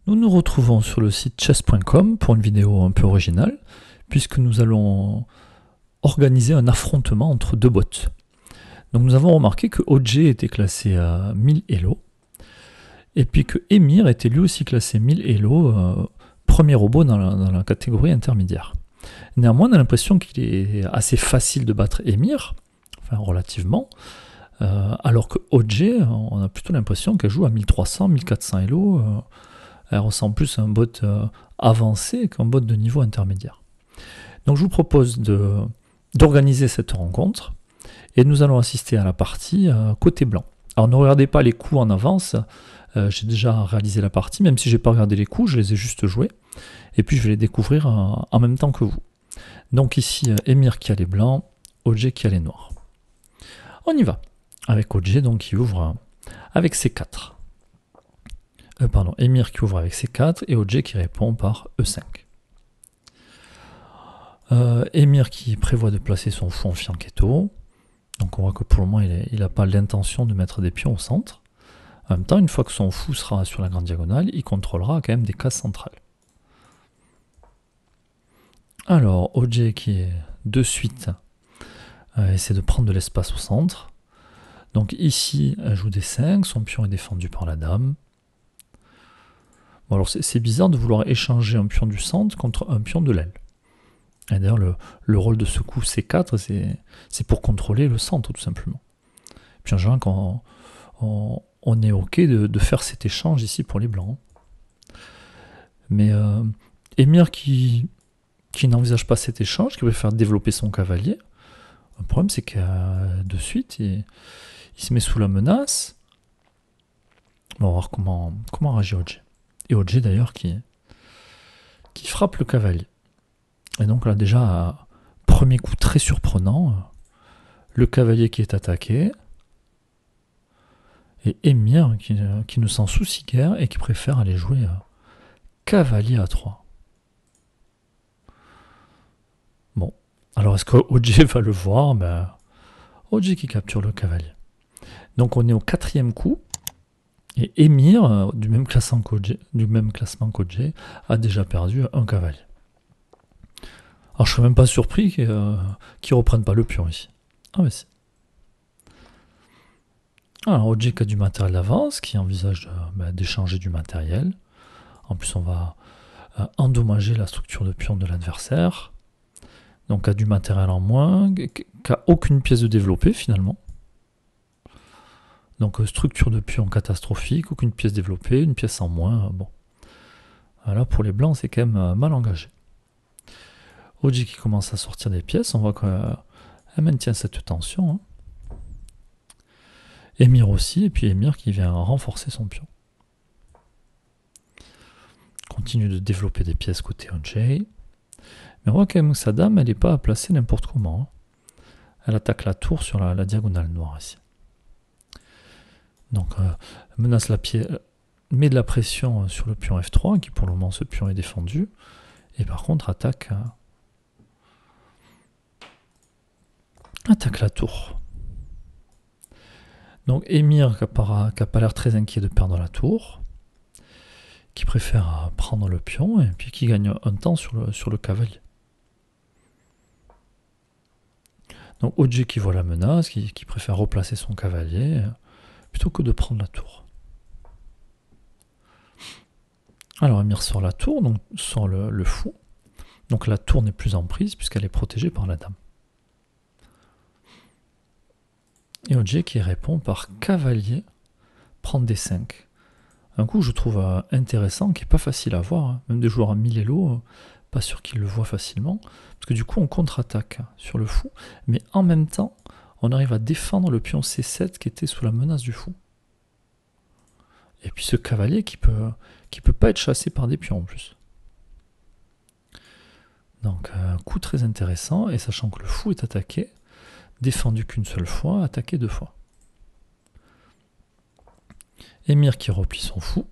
Nous nous retrouvons sur le site chess.com pour une vidéo un peu originale, puisque nous allons organiser un affrontement entre deux bots. Donc nous avons remarqué que OG était classé à 1000 Elo, et puis que Emir était lui aussi classé 1000 Elo, premier robot dans la catégorie intermédiaire. Néanmoins, on a l'impression qu'il est assez facile de battre Emir, enfin relativement, alors que OG, on a plutôt l'impression qu'elle joue à 1300, 1400 Elo. Elle ressemble plus à un bot avancé qu'un bot de niveau intermédiaire. Donc je vous propose d'organiser cette rencontre et nous allons assister à la partie côté blanc. Alors ne regardez pas les coups en avance, j'ai déjà réalisé la partie, même si je n'ai pas regardé les coups, je les ai juste joués. Et puis je vais les découvrir en même temps que vous. Donc ici, Emir qui a les blancs, OG qui a les noirs. On y va, avec OG donc qui ouvre avec C4. Emir qui ouvre avec C4 et OG qui répond par E5. Emir qui prévoit de placer son fou en fianchetto. Donc on voit que pour le moment il n'a pas l'intention de mettre des pions au centre. En même temps, une fois que son fou sera sur la grande diagonale, il contrôlera quand même des cases centrales. Alors OG qui est de suite essaie de prendre de l'espace au centre. Donc ici elle joue des 5, son pion est défendu par la dame. Bon, alors c'est bizarre de vouloir échanger un pion du centre contre un pion de l'aile. Et d'ailleurs, le rôle de ce coup C4, c'est pour contrôler le centre, tout simplement. Puis en général, quand on est OK de faire cet échange ici pour les blancs. Mais Emir qui n'envisage pas cet échange, qui préfère développer son cavalier, le problème c'est que de suite, il se met sous la menace. On va voir comment réagit OG. Et OG d'ailleurs qui frappe le cavalier. Et donc là déjà, premier coup très surprenant, le cavalier qui est attaqué, et Emir qui ne s'en soucie guère et qui préfère aller jouer cavalier à 3. Bon, alors est-ce que OG va le voir? OG qui capture le cavalier. Donc on est au 4e coup, et Emir, du même classement qu'OG, a déjà perdu un cavalier. Alors je ne serais même pas surpris qu'ils ne reprennent pas le pion ici. Ah mais si. Alors OG qui a du matériel d'avance, qui envisage d'échanger du matériel. En plus on va endommager la structure de pion de l'adversaire. Donc a du matériel en moins, qui n'a aucune pièce de développée finalement. Donc structure de pion catastrophique, aucune pièce développée, une pièce en moins. Bon. Là pour les blancs c'est quand même mal engagé. OG qui commence à sortir des pièces, on voit qu'elle maintient cette tension. Hein. Emir aussi, et puis Emir qui vient renforcer son pion. Continue de développer des pièces côté OG. Mais on voit quand même que sa dame, elle n'est pas placée n'importe comment. Hein. Elle attaque la tour sur la diagonale noire ici. Donc, menace la pièce, met de la pression sur le pion F3, qui pour le moment, ce pion est défendu. Et par contre, attaque la tour. Donc Emir qui n'a pas l'air très inquiet de perdre la tour, qui préfère prendre le pion et puis qui gagne un temps sur le cavalier. Donc OG qui voit la menace, qui préfère replacer son cavalier plutôt que de prendre la tour. Alors Emir sort la tour, donc sort le fou. Donc la tour n'est plus en prise puisqu'elle est protégée par la dame. Et OG qui répond par cavalier, prendre des 5. Un coup je trouve intéressant, qui n'est pas facile à voir, hein. Même des joueurs à 1000 Elo, pas sûr qu'ils le voient facilement, parce que du coup on contre-attaque sur le fou, mais en même temps on arrive à défendre le pion C7 qui était sous la menace du fou. Et puis ce cavalier qui peut pas être chassé par des pions en plus. Donc un coup très intéressant, et sachant que le fou est attaqué, défendu qu'une seule fois, attaqué 2 fois. Emir qui replie son fou.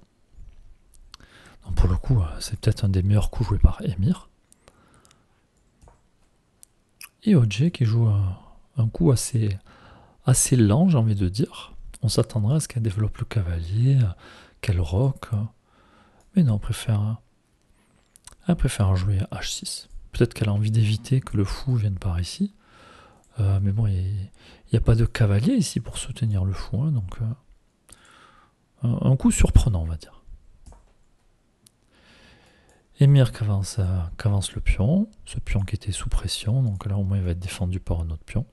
Donc pour le coup, c'est peut-être un des meilleurs coups joués par Emir. Et OG qui joue un coup assez lent, j'ai envie de dire. On s'attendrait à ce qu'elle développe le cavalier, qu'elle roque. Mais non, elle préfère jouer à H6. Peut-être qu'elle a envie d'éviter que le fou vienne par ici. Mais bon, il n'y a pas de cavalier ici pour soutenir le fou. Hein, donc, un coup surprenant, on va dire. Émir qui avance le pion. Ce pion qui était sous pression. Donc là, au moins, il va être défendu par un autre pion.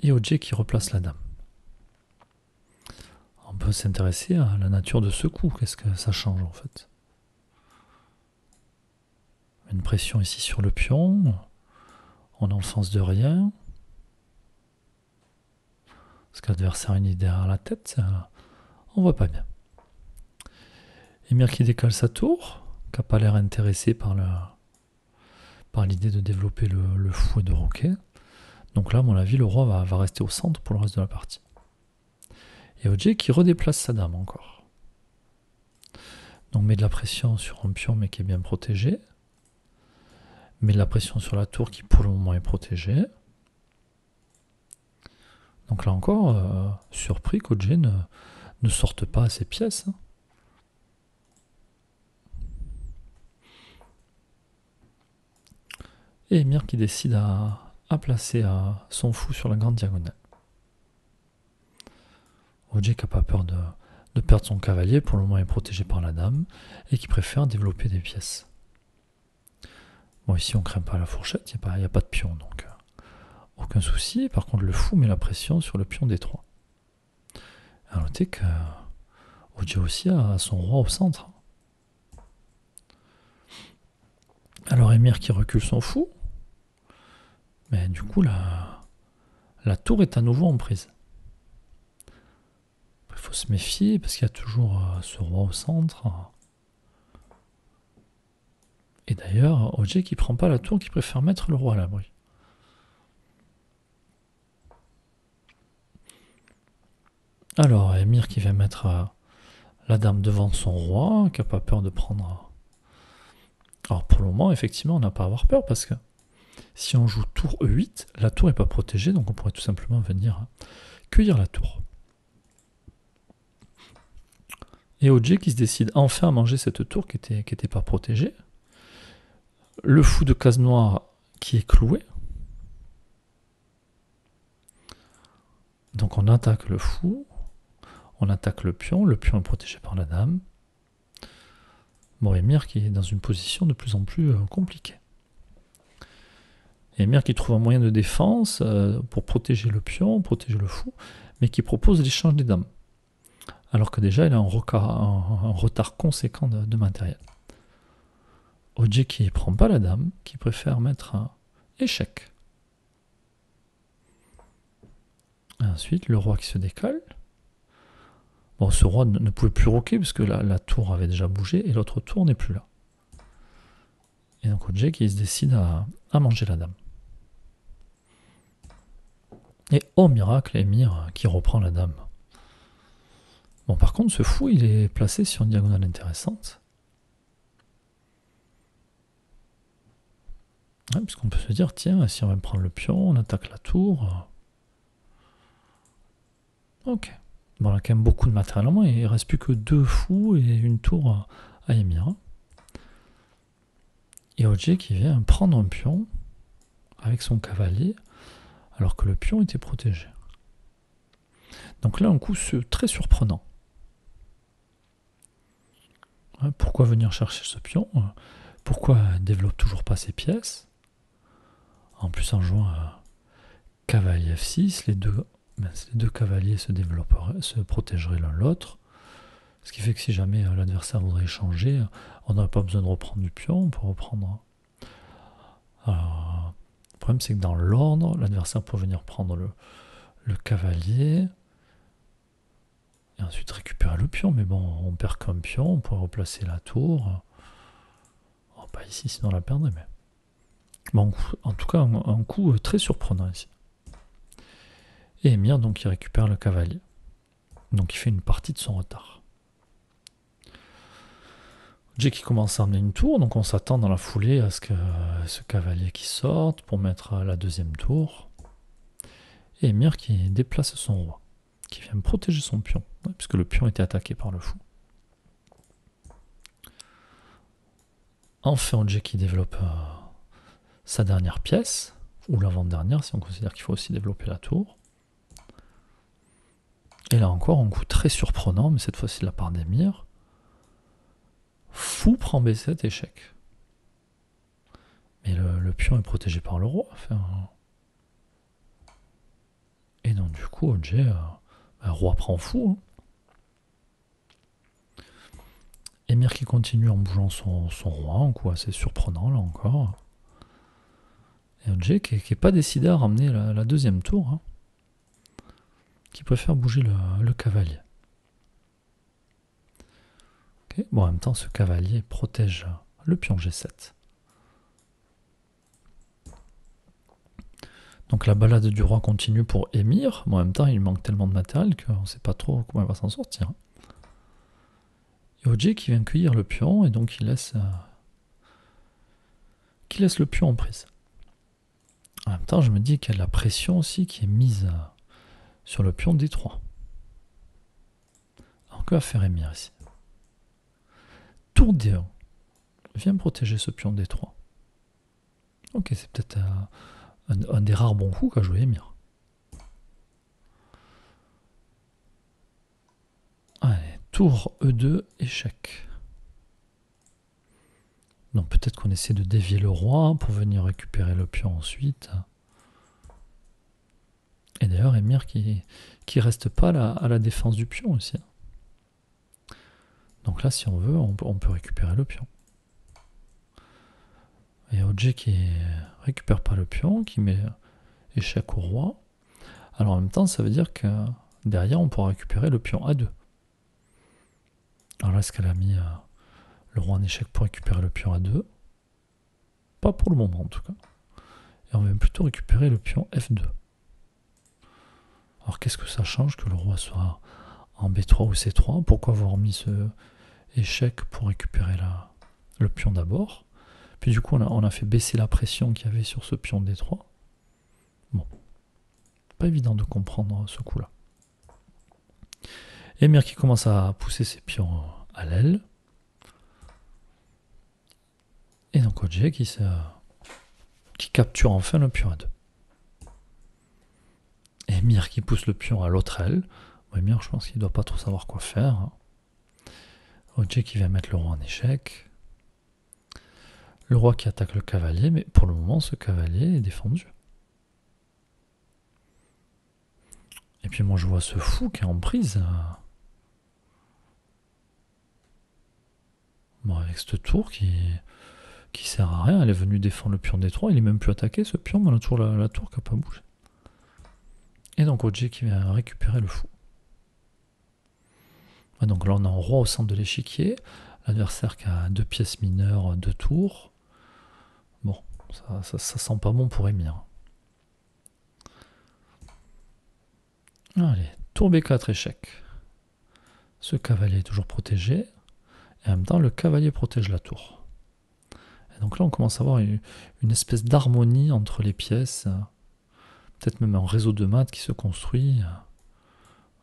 Et Oj qui replace la dame. On peut s'intéresser à la nature de ce coup. Qu'est-ce que ça change en fait? Une pression ici sur le pion. On n'enfonce de rien. Parce que l'adversaire a une idée derrière la tête. On voit pas bien. Émir qui décale sa tour. Qui n'a pas l'air intéressé par l'idée de développer le fou et de roquer. Donc là, à mon avis, le roi va rester au centre pour le reste de la partie. Et Oj qui redéplace sa dame encore. Donc met de la pression sur un pion mais qui est bien protégé. Met de la pression sur la tour qui pour le moment est protégée. Donc là encore, surpris qu'Oj ne sorte pas à ses pièces. Et Émir qui décide à placer son fou sur la grande diagonale. Oj qui n'a pas peur de perdre son cavalier, pour le moment est protégé par la dame, et qui préfère développer des pièces. Bon, ici on ne craint pas la fourchette, il n'y a pas de pion, donc aucun souci. Par contre, le fou met la pression sur le pion D3. À noter que Oj aussi a son roi au centre. Alors Émir qui recule son fou, mais du coup la tour est à nouveau en prise. Il faut se méfier parce qu'il y a toujours ce roi au centre. Et d'ailleurs, Oj qui prend pas la tour, qui préfère mettre le roi à l'abri. Alors, Émir qui va mettre la dame devant son roi, qui n'a pas peur de prendre... Alors pour le moment, effectivement, on n'a pas à avoir peur parce que si on joue tour E8, la tour n'est pas protégée, donc on pourrait tout simplement venir cueillir la tour. Et Oj qui se décide enfin à manger cette tour qui était pas protégée. Le fou de case noire qui est cloué. Donc on attaque le fou, on attaque le pion est protégé par la dame. Bon, Émir qui est dans une position de plus en plus compliquée. Émir qui trouve un moyen de défense pour protéger le pion, protéger le fou, mais qui propose l'échange des dames. Alors que déjà il a un retard conséquent de matériel. Oj qui ne prend pas la dame, qui préfère mettre un échec. Et ensuite, le roi qui se décale. Bon, ce roi ne pouvait plus roquer puisque la tour avait déjà bougé et l'autre tour n'est plus là. Et donc Oj qui se décide à manger la dame. Et oh miracle, Émir qui reprend la dame. Bon, par contre, ce fou, il est placé sur une diagonale intéressante. Ouais, parce qu'on peut se dire, tiens, si on va prendre le pion, on attaque la tour. Ok. Bon, on a quand même beaucoup de matériel en moins, et il ne reste plus que 2 fous et une tour à Émir. Et Oj qui vient prendre un pion avec son cavalier, alors que le pion était protégé. Donc là, un coup très surprenant. Pourquoi venir chercher ce pion? Pourquoi il développe toujours pas ses pièces? En plus, en jouant cavalier F6, les deux cavaliers se protégeraient l'un l'autre. Ce qui fait que si jamais l'adversaire voudrait échanger, on n'aurait pas besoin de reprendre du pion, on peut reprendre. Alors, le problème, c'est que dans l'ordre, l'adversaire peut venir prendre le cavalier et ensuite récupérer le pion. Mais bon, on perd qu'un pion, on pourrait replacer la tour. Oh, pas ici, sinon on la perdrait. Mais bon, en tout cas, un coup très surprenant ici. Et Émir, donc, il récupère le cavalier. Donc, il fait une partie de son retard. Oj qui commence à emmener une tour, donc on s'attend dans la foulée à ce que ce cavalier qui sorte pour mettre la deuxième tour. Et Émir qui déplace son roi, qui vient protéger son pion, puisque le pion était attaqué par le fou. Enfin, OJ qui développe sa dernière pièce, ou l'avant-dernière si on considère qu'il faut aussi développer la tour. Et là encore, un coup très surprenant, mais cette fois-ci de la part d'Émir. Fou prend B7, échec. Mais le pion est protégé par le roi. Enfin, et donc du coup, OJ, roi prend fou. Émir qui continue en bougeant son roi, un coup assez surprenant là encore. Et OJ qui n'est pas décidé à ramener la deuxième tour, qui préfère bouger le cavalier. Okay. Bon, en même temps, ce cavalier protège le pion G7. Donc la balade du roi continue pour Émir. Bon, en même temps, il manque tellement de matériel qu'on ne sait pas trop comment il va s'en sortir. Et OJ qui vient cueillir le pion et donc il laisse le pion en prise. En même temps, je me dis qu'il y a de la pression aussi qui est mise sur le pion D3. Alors que va faire Émir ici? Tour D1. Viens protéger ce pion D3. Ok, c'est peut-être un des rares bons coups qu'a joué Émir. Allez, tour E2, échec. Donc peut-être qu'on essaie de dévier le roi pour venir récupérer le pion ensuite. Et d'ailleurs, Émir qui reste pas à la défense du pion aussi. Donc là, si on veut, on peut récupérer le pion. Et OJ qui récupère pas le pion, qui met échec au roi. Alors en même temps, ça veut dire que derrière, on pourra récupérer le pion A2. Alors là, est-ce qu'elle a mis le roi en échec pour récupérer le pion A2? Pas pour le moment en tout cas. Et on va plutôt récupérer le pion F2. Alors qu'est-ce que ça change que le roi soit en B3 ou C3? Pourquoi avoir mis ce échec pour récupérer le pion d'abord? Puis du coup, on a fait baisser la pression qu'il y avait sur ce pion D3. Bon. Pas évident de comprendre ce coup-là. Émir qui commence à pousser ses pions à l'aile. Et donc OJ qui capture enfin le pion A2. Émir qui pousse le pion à l'autre aile. Émir, je pense qu'il ne doit pas trop savoir quoi faire. OJ qui vient mettre le roi en échec. Le roi qui attaque le cavalier, mais pour le moment, ce cavalier est défendu. Et puis moi, je vois ce fou qui est en prise. Bon, avec cette tour qui sert à rien, elle est venue défendre le pion D3, il est même plus attaqué ce pion, mais on a toujours la tour qui n'a pas bougé. Et donc OJ qui vient récupérer le fou. Et donc là, on a un roi au centre de l'échiquier, l'adversaire qui a 2 pièces mineures, 2 tours. Bon, ça sent pas bon pour Émir. Allez, tour B4, échec. Ce cavalier est toujours protégé. Et en même temps, le cavalier protège la tour. Et donc là, on commence à avoir une espèce d'harmonie entre les pièces. Peut-être même un réseau de maths qui se construit.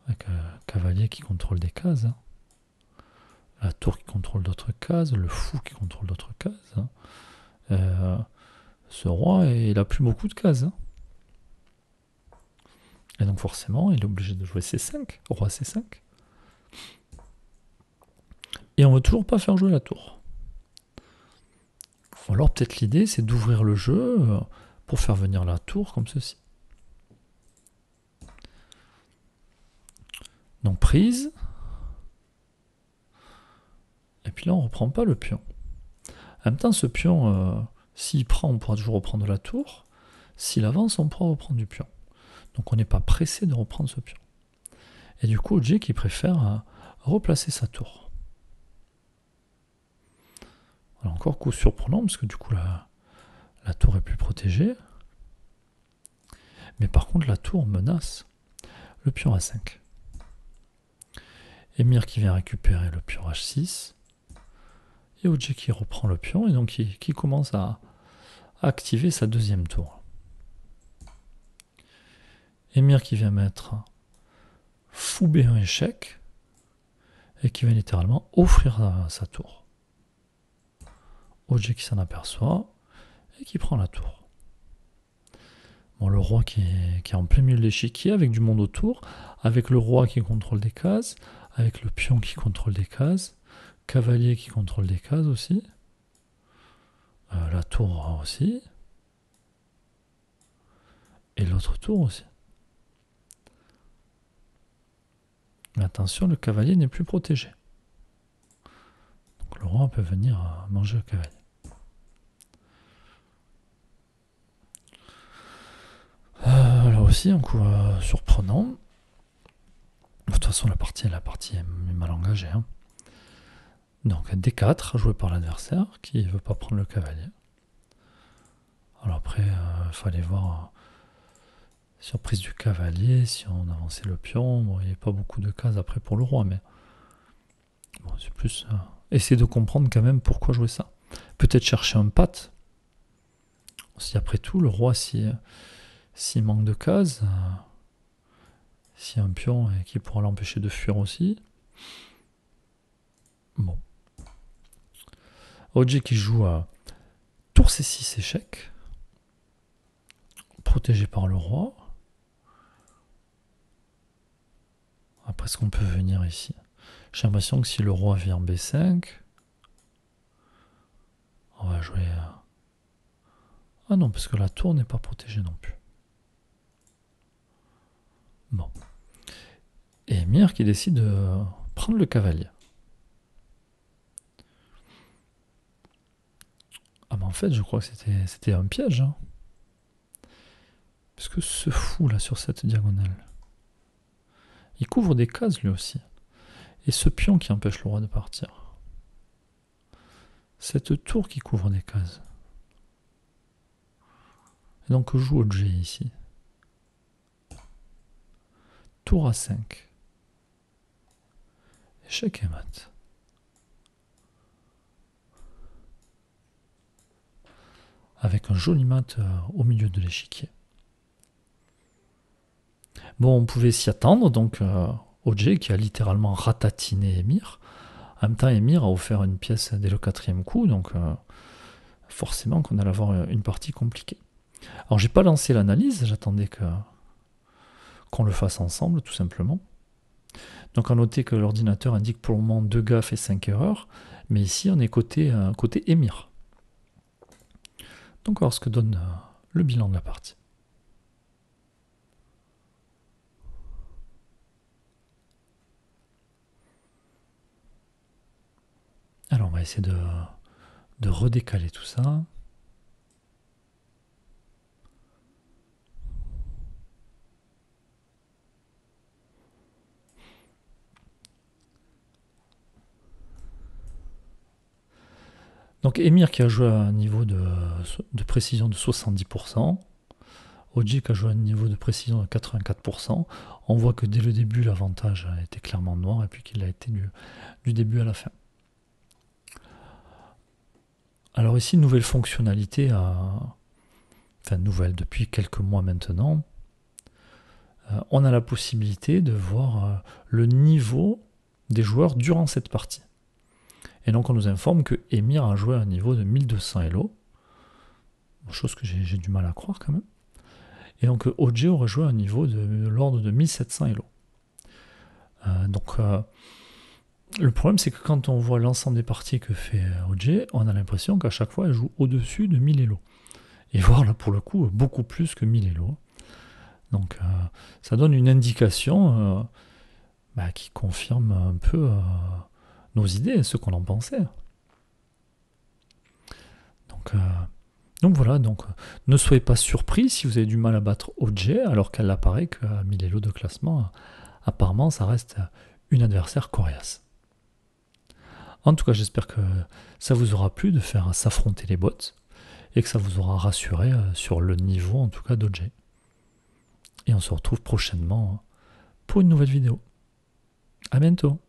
Avec un cavalier qui contrôle des cases. La tour qui contrôle d'autres cases. Le fou qui contrôle d'autres cases. Ce roi, il n'a plus beaucoup de cases. Et donc forcément, il est obligé de jouer C5. Roi C5. Et on ne veut toujours pas faire jouer la tour. Ou alors peut-être l'idée c'est d'ouvrir le jeu pour faire venir la tour comme ceci. Donc prise. Et puis là on ne reprend pas le pion. En même temps ce pion, s'il prend on pourra toujours reprendre la tour. S'il avance on pourra reprendre du pion. Donc on n'est pas pressé de reprendre ce pion. Et du coup OJ qui préfère replacer sa tour. Alors encore coup surprenant parce que du coup la tour est plus protégée. Mais par contre la tour menace le pion A5. Émir qui vient récupérer le pion H6. Et OJ qui reprend le pion et donc qui commence à activer sa deuxième tour. Émir qui vient mettre fou B1 échec et qui vient littéralement offrir sa tour. OG qui s'en aperçoit et qui prend la tour. Bon, le roi qui est en plein milieu de l'échiquier avec du monde autour, avec le roi qui contrôle des cases, avec le pion qui contrôle des cases, cavalier qui contrôle des cases aussi, la tour aussi, et l'autre tour aussi. Mais attention, le cavalier n'est plus protégé. Donc le roi peut venir manger le cavalier. Là aussi, un coup surprenant. De toute façon, la partie est mal engagée. Hein. Donc D4, joué par l'adversaire, qui ne veut pas prendre le cavalier. Alors après, il fallait voir surprise du cavalier, si on avançait le pion. Bon, il n'y avait pas beaucoup de cases après pour le roi, mais bon, c'est plus essayer de comprendre quand même pourquoi jouer ça. Peut-être chercher un patte. Si après tout, le roi, s'il manque de cases, s'il y a un pion et qui pourra l'empêcher de fuir aussi. Bon. OG qui joue à tour C6 échec, protégé par le roi. Après, est-ce qu'on peut venir ici? J'ai l'impression que si le roi vient en B5, on va jouer... Ah non, parce que la tour n'est pas protégée non plus. Bon. Et Emir qui décide de prendre le cavalier. Ah mais en fait, je crois que c'était un piège. Hein. Parce que ce fou là sur cette diagonale, il couvre des cases lui aussi. Et ce pion qui empêche le roi de partir. Cette tour qui couvre des cases. Et donc je joue au G ici. Tour à 5. Échec et mat. Avec un joli mat au milieu de l'échiquier. Bon, on pouvait s'y attendre, donc OG qui a littéralement ratatiné Emir. En même temps, Emir a offert une pièce dès le 4e coup, donc forcément qu'on allait avoir une partie compliquée. Alors, j'ai pas lancé l'analyse, j'attendais qu'on le fasse ensemble, tout simplement. Donc, à noter que l'ordinateur indique pour le moment 2 gaffes et 5 erreurs, mais ici, on est côté Emir. Donc, on va voir ce que donne le bilan de la partie. Alors, on va essayer de redécaler tout ça. Donc Emir qui a joué à un niveau de précision de 70%, OG qui a joué à un niveau de précision de 84%. On voit que dès le début, l'avantage était clairement noir et puis qu'il a été du début à la fin. Alors ici, nouvelle fonctionnalité, enfin nouvelle depuis quelques mois maintenant, on a la possibilité de voir le niveau des joueurs durant cette partie. Et donc on nous informe que Emir a joué à un niveau de 1200 Elo, chose que j'ai du mal à croire quand même. Et donc OG aurait joué à un niveau de l'ordre de 1700 Elo. Le problème c'est que quand on voit l'ensemble des parties que fait OG, on a l'impression qu'à chaque fois elle joue au-dessus de 1000 Elo. Et voire là pour le coup beaucoup plus que 1000 Elo. Donc ça donne une indication qui confirme un peu nos idées, ce qu'on en pensait. Donc voilà, ne soyez pas surpris si vous avez du mal à battre OG alors qu'elle apparaît qu'à 1000 Elo de classement, apparemment ça reste une adversaire coriace. En tout cas, j'espère que ça vous aura plu de faire s'affronter les bots et que ça vous aura rassuré sur le niveau en tout cas d'OG. Et on se retrouve prochainement pour une nouvelle vidéo. À bientôt.